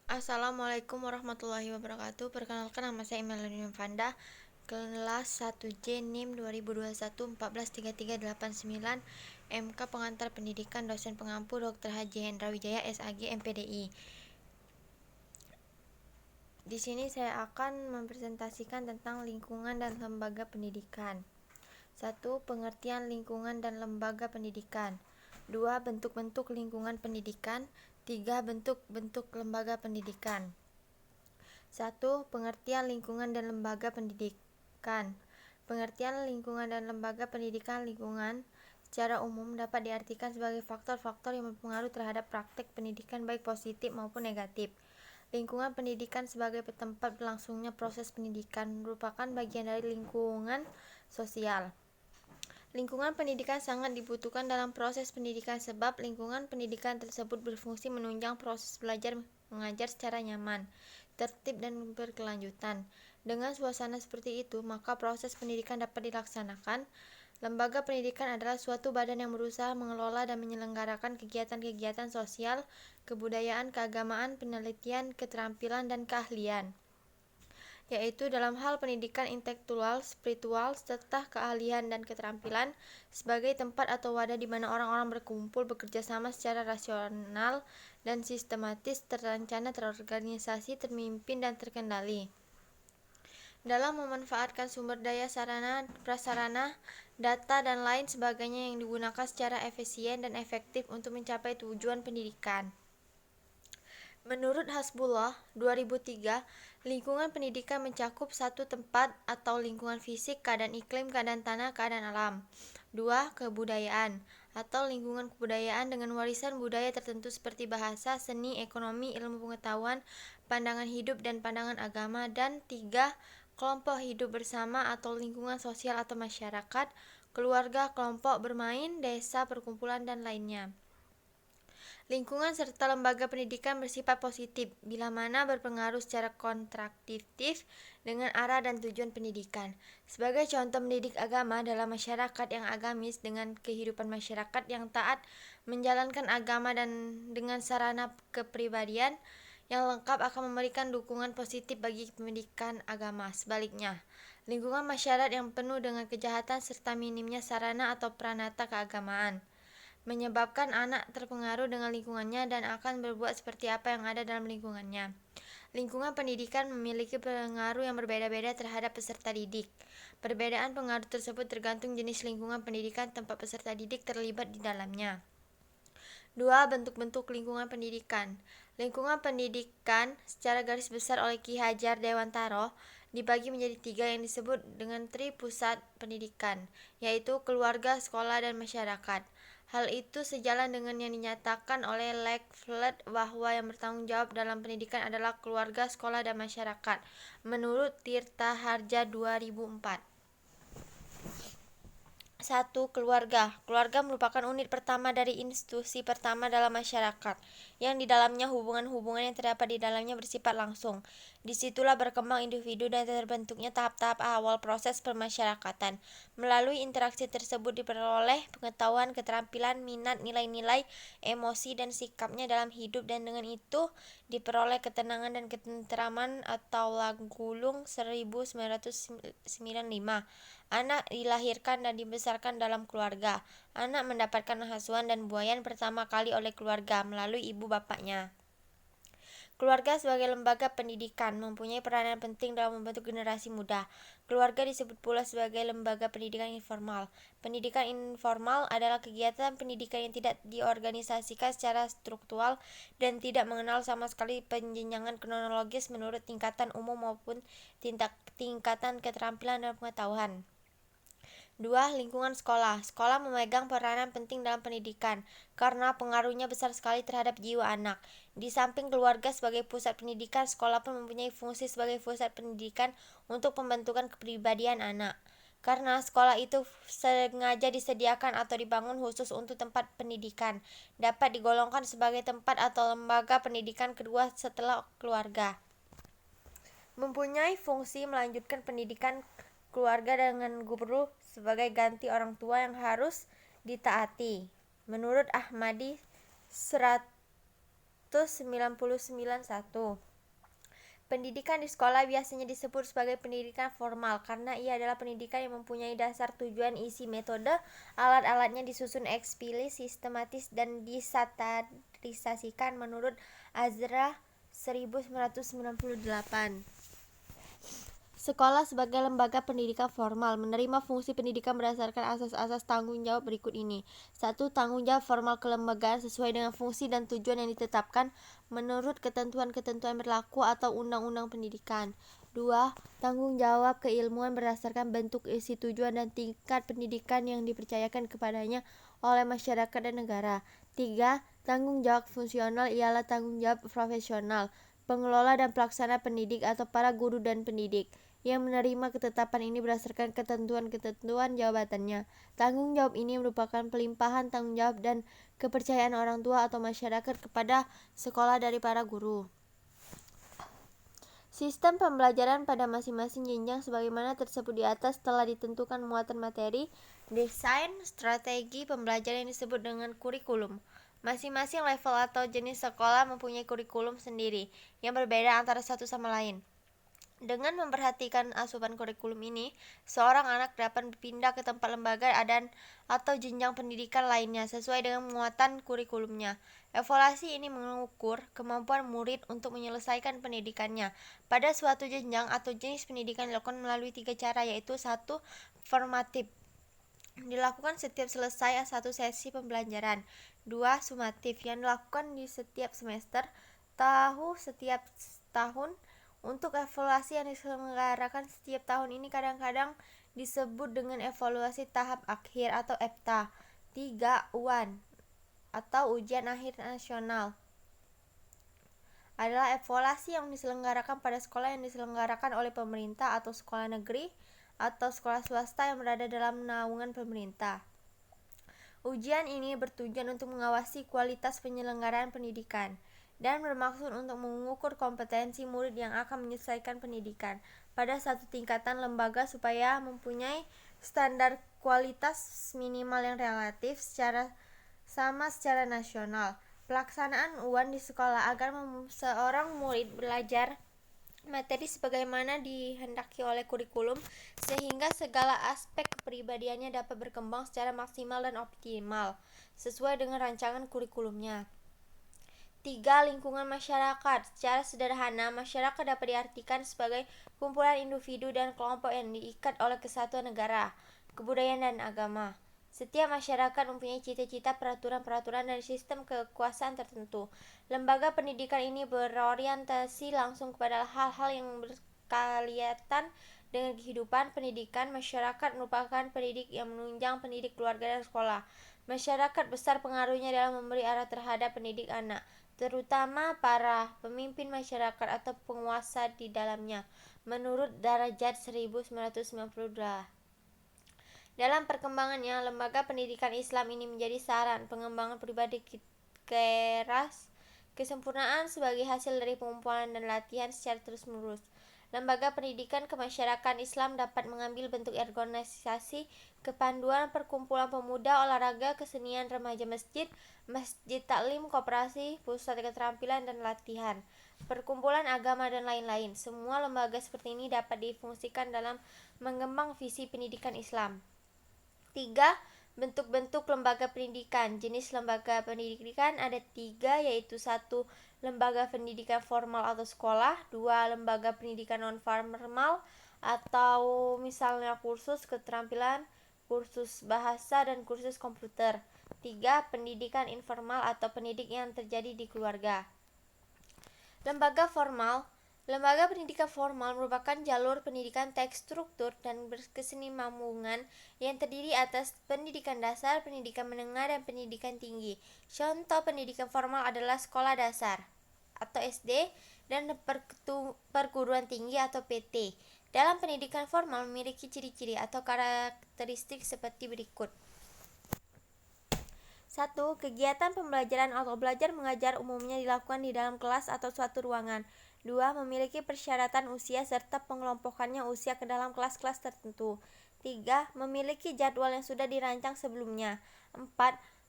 Assalamualaikum warahmatullahi wabarakatuh. Perkenalkan, nama saya Imelda Fanda, kelas 1J NIM 2021 143389, MK Pengantar Pendidikan, dosen pengampu Dr. Haji Hendra Wijaya, SAG, MPDI. Di sini saya akan mempresentasikan tentang lingkungan dan lembaga pendidikan. 1. Pengertian lingkungan dan lembaga pendidikan. 2. Bentuk-bentuk lingkungan pendidikan. 3. Bentuk-bentuk lembaga pendidikan. 1. Pengertian lingkungan dan lembaga pendidikan. Pengertian lingkungan dan lembaga pendidikan. Lingkungan secara umum dapat diartikan sebagai faktor-faktor yang berpengaruh terhadap praktek pendidikan baik positif maupun negatif. Lingkungan pendidikan sebagai tempat berlangsungnya proses pendidikan merupakan bagian dari lingkungan sosial. Lingkungan pendidikan sangat dibutuhkan dalam proses pendidikan sebab lingkungan pendidikan tersebut berfungsi menunjang proses belajar mengajar secara nyaman, tertib dan berkelanjutan. Dengan suasana seperti itu, maka proses pendidikan dapat dilaksanakan. Lembaga pendidikan adalah suatu badan yang berusaha mengelola dan menyelenggarakan kegiatan-kegiatan sosial, kebudayaan, keagamaan, penelitian, keterampilan, dan keahlian, yaitu dalam hal pendidikan intelektual, spiritual, serta keahlian dan keterampilan sebagai tempat atau wadah di mana orang-orang berkumpul bekerja sama secara rasional dan sistematis, terencana, terorganisasi, termimpin, dan terkendali dalam memanfaatkan sumber daya sarana, prasarana, data, dan lain sebagainya yang digunakan secara efisien dan efektif untuk mencapai tujuan pendidikan. Menurut Hasbullah 2003, lingkungan pendidikan mencakup satu tempat atau lingkungan fisik, keadaan iklim, keadaan tanah, keadaan alam. 2. Kebudayaan atau lingkungan kebudayaan dengan warisan budaya tertentu seperti bahasa, seni, ekonomi, ilmu pengetahuan, pandangan hidup, dan pandangan agama. Dan 3. Kelompok hidup bersama atau lingkungan sosial atau masyarakat, keluarga, kelompok bermain, desa, perkumpulan, dan lainnya. Lingkungan serta lembaga pendidikan bersifat positif bila mana berpengaruh secara kontradiktif dengan arah dan tujuan pendidikan. Sebagai contoh, mendidik agama dalam masyarakat yang agamis dengan kehidupan masyarakat yang taat menjalankan agama dan dengan sarana kepribadian yang lengkap akan memberikan dukungan positif bagi pendidikan agama. Sebaliknya, lingkungan masyarakat yang penuh dengan kejahatan serta minimnya sarana atau pranata keagamaan menyebabkan anak terpengaruh dengan lingkungannya dan akan berbuat seperti apa yang ada dalam lingkungannya. Lingkungan pendidikan memiliki pengaruh yang berbeda-beda terhadap peserta didik. Perbedaan pengaruh tersebut tergantung jenis lingkungan pendidikan tempat peserta didik terlibat di dalamnya. 2. Bentuk-bentuk lingkungan pendidikan. Lingkungan pendidikan secara garis besar oleh Ki Hajar Dewantara dibagi menjadi 3 yang disebut dengan tri pusat pendidikan, yaitu keluarga, sekolah, dan masyarakat. Hal itu sejalan dengan yang dinyatakan oleh Lakefield bahwa yang bertanggung jawab dalam pendidikan adalah keluarga, sekolah, dan masyarakat, menurut Tirta Harja 2004. 1. Keluarga. Keluarga merupakan unit pertama dari institusi pertama dalam masyarakat, yang di dalamnya hubungan-hubungan yang terdapat di dalamnya bersifat langsung. Disitulah berkembang individu dan terbentuknya tahap-tahap awal proses permasyarakatan. Melalui interaksi tersebut diperoleh pengetahuan, keterampilan, minat, nilai-nilai, emosi, dan sikapnya dalam hidup, dan dengan itu diperoleh ketenangan dan ketenteraman atau Langgulung 1995. Anak dilahirkan dan dibesarkan dalam keluarga. Anak mendapatkan asuhan dan buayan pertama kali oleh keluarga melalui ibu bapaknya. Keluarga sebagai lembaga pendidikan mempunyai peranan penting dalam membentuk generasi muda. Keluarga disebut pula sebagai lembaga pendidikan informal. Pendidikan informal adalah kegiatan pendidikan yang tidak diorganisasikan secara struktural dan tidak mengenal sama sekali penjenjangan kronologis menurut tingkatan umum maupun tingkatan keterampilan dan pengetahuan. 2. Lingkungan sekolah. Sekolah memegang peranan penting dalam pendidikan karena pengaruhnya besar sekali terhadap jiwa anak. Di samping keluarga sebagai pusat pendidikan, sekolah pun mempunyai fungsi sebagai pusat pendidikan untuk pembentukan kepribadian anak. Karena sekolah itu sengaja disediakan atau dibangun khusus untuk tempat pendidikan, dapat digolongkan sebagai tempat atau lembaga pendidikan kedua setelah keluarga. Mempunyai fungsi melanjutkan pendidikan keluarga dengan guru sebagai ganti orang tua yang harus ditaati. Menurut Ahmadi Pendidikan di sekolah biasanya disebut sebagai pendidikan formal karena ia adalah pendidikan yang mempunyai dasar, tujuan, isi, metode, alat-alatnya disusun eksplisit, sistematis, dan distandarisasikan menurut Azra 1998. Sekolah sebagai lembaga pendidikan formal menerima fungsi pendidikan berdasarkan asas-asas tanggung jawab berikut ini. 1. Tanggung jawab formal kelembagaan sesuai dengan fungsi dan tujuan yang ditetapkan menurut ketentuan-ketentuan berlaku atau undang-undang pendidikan. 2. Tanggung jawab keilmuan berdasarkan bentuk, isi, tujuan, dan tingkat pendidikan yang dipercayakan kepadanya oleh masyarakat dan negara. 3. Tanggung jawab fungsional ialah tanggung jawab profesional, pengelola dan pelaksana pendidik atau para guru dan pendidik yang menerima ketetapan ini berdasarkan ketentuan-ketentuan jabatannya. Tanggung jawab ini merupakan pelimpahan tanggung jawab dan kepercayaan orang tua atau masyarakat kepada sekolah dari para guru. Sistem pembelajaran pada masing-masing jenjang sebagaimana tersebut di atas telah ditentukan muatan materi, desain, strategi pembelajaran yang disebut dengan kurikulum. Masing-masing level atau jenis sekolah mempunyai kurikulum sendiri yang berbeda antara satu sama lain. Dengan memperhatikan asupan kurikulum ini, seorang anak dapat berpindah ke tempat lembaga dan atau jenjang pendidikan lainnya sesuai dengan muatan kurikulumnya. Evaluasi ini mengukur kemampuan murid untuk menyelesaikan pendidikannya pada suatu jenjang atau jenis pendidikan dilakukan melalui 3 cara, yaitu 1. Formatif, dilakukan setiap selesai satu sesi pembelajaran. 2. Sumatif, yang dilakukan di setiap semester, setiap tahun. Untuk evaluasi yang diselenggarakan setiap tahun ini kadang-kadang disebut dengan evaluasi tahap akhir atau EPTA. 3. UAN atau ujian akhir nasional adalah evaluasi yang diselenggarakan pada sekolah yang diselenggarakan oleh pemerintah atau sekolah negeri atau sekolah swasta yang berada dalam naungan pemerintah. Ujian ini bertujuan untuk mengawasi kualitas penyelenggaraan pendidikan dan bermaksud untuk mengukur kompetensi murid yang akan menyelesaikan pendidikan pada satu tingkatan lembaga supaya mempunyai standar kualitas minimal yang relatif secara nasional. Pelaksanaan UAN di sekolah agar seorang murid belajar materi sebagaimana dihendaki oleh kurikulum sehingga segala aspek kepribadiannya dapat berkembang secara maksimal dan optimal sesuai dengan rancangan kurikulumnya. 3. Lingkungan masyarakat. Secara sederhana, masyarakat dapat diartikan sebagai kumpulan individu dan kelompok yang diikat oleh kesatuan negara, kebudayaan, dan agama. Setiap masyarakat mempunyai cita-cita, peraturan-peraturan, dan sistem kekuasaan tertentu. Lembaga pendidikan ini berorientasi langsung kepada hal-hal yang berkaitan dengan kehidupan pendidikan. Masyarakat merupakan pendidik yang menunjang pendidik keluarga dan sekolah. Masyarakat besar pengaruhnya dalam memberi arah terhadap pendidik anak, terutama para pemimpin masyarakat atau penguasa di dalamnya, menurut Darajat 1992. Dalam perkembangannya, lembaga pendidikan Islam ini menjadi saran pengembangan pribadi keras kesempurnaan sebagai hasil dari pengumpulan dan latihan secara terus-menerus. Lembaga pendidikan kemasyarakatan Islam dapat mengambil bentuk organisasi, kepanduan, perkumpulan pemuda, olahraga, kesenian, remaja, masjid taklim, koperasi, pusat keterampilan dan latihan, perkumpulan agama, dan lain-lain. Semua lembaga seperti ini dapat difungsikan dalam mengembang visi pendidikan Islam. 3. Bentuk-bentuk lembaga pendidikan. Jenis lembaga pendidikan ada 3, yaitu 1. Lembaga pendidikan formal atau sekolah. 2. Lembaga pendidikan non-formal atau misalnya kursus keterampilan, kursus bahasa, dan kursus komputer. 3. Pendidikan informal atau pendidik yang terjadi di keluarga. Lembaga formal. Lembaga pendidikan formal merupakan jalur pendidikan terstruktur dan berkesinambungan yang terdiri atas pendidikan dasar, pendidikan menengah, dan pendidikan tinggi. Contoh pendidikan formal adalah sekolah dasar atau SD dan perguruan tinggi atau PT. Dalam pendidikan formal memiliki ciri-ciri atau karakteristik seperti berikut. 1. Kegiatan pembelajaran atau belajar mengajar umumnya dilakukan di dalam kelas atau suatu ruangan. 2. Memiliki persyaratan usia serta pengelompokannya usia ke dalam kelas-kelas tertentu. 3. Memiliki jadwal yang sudah dirancang sebelumnya. 4.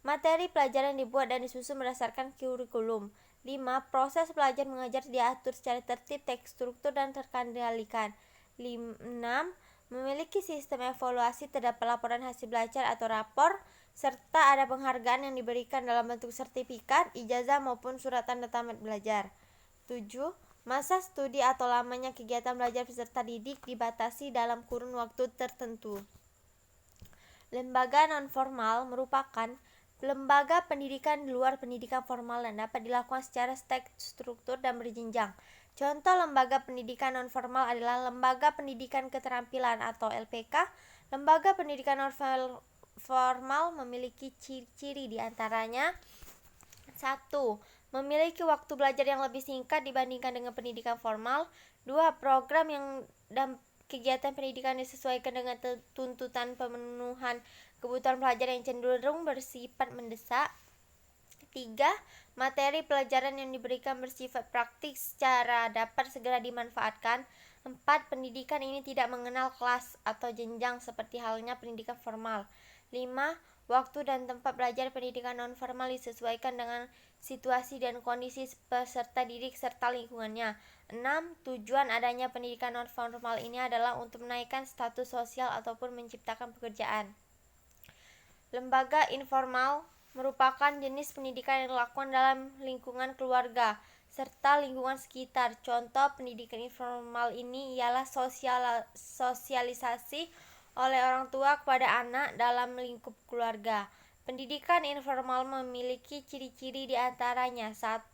Materi pelajaran dibuat dan disusun berdasarkan kurikulum. 5. Proses belajar mengajar diatur secara tertib, terstruktur, dan terkendalikan. 6. Memiliki sistem evaluasi terhadap laporan hasil belajar atau rapor, serta ada penghargaan yang diberikan dalam bentuk sertifikat, ijazah, maupun surat tanda tamat belajar. 7. Masa studi atau lamanya kegiatan belajar peserta didik dibatasi dalam kurun waktu tertentu. Lembaga non-formal merupakan lembaga pendidikan di luar pendidikan formal dan dapat dilakukan secara terstruktur dan berjenjang. Contoh lembaga pendidikan non-formal adalah lembaga pendidikan keterampilan atau LPK. Lembaga pendidikan non-formal memiliki ciri-ciri diantaranya: 1. Memiliki waktu belajar yang lebih singkat dibandingkan dengan pendidikan formal. 2. Program dan kegiatan pendidikan disesuaikan dengan tuntutan pemenuhan kebutuhan pelajar yang cenderung bersifat mendesak. 3. Materi pelajaran yang diberikan bersifat praktik secara dapat segera dimanfaatkan. 4. Pendidikan ini tidak mengenal kelas atau jenjang seperti halnya pendidikan formal. 5. Waktu dan tempat belajar pendidikan non-formal disesuaikan dengan situasi dan kondisi peserta didik serta lingkungannya. 6. Tujuan adanya pendidikan non-formal ini adalah untuk menaikkan status sosial ataupun menciptakan pekerjaan. Lembaga informal merupakan jenis pendidikan yang dilakukan dalam lingkungan keluarga serta lingkungan sekitar. Contoh pendidikan informal ini ialah sosialisasi oleh orang tua kepada anak dalam lingkup keluarga. Pendidikan informal memiliki ciri-ciri diantaranya: 1.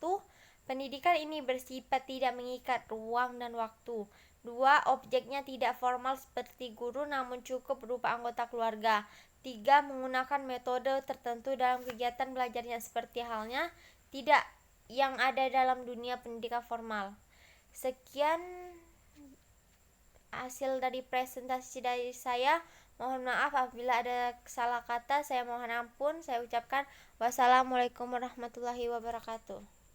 Pendidikan ini bersifat tidak mengikat ruang dan waktu. 2. Objeknya tidak formal seperti guru namun cukup berupa anggota keluarga. 3. Menggunakan metode tertentu dalam kegiatan belajarnya seperti halnya tidak yang ada dalam dunia pendidikan formal. Sekian hasil dari presentasi dari saya. Mohon maaf apabila ada salah kata, saya mohon ampun. Saya ucapkan wassalamualaikum warahmatullahi wabarakatuh.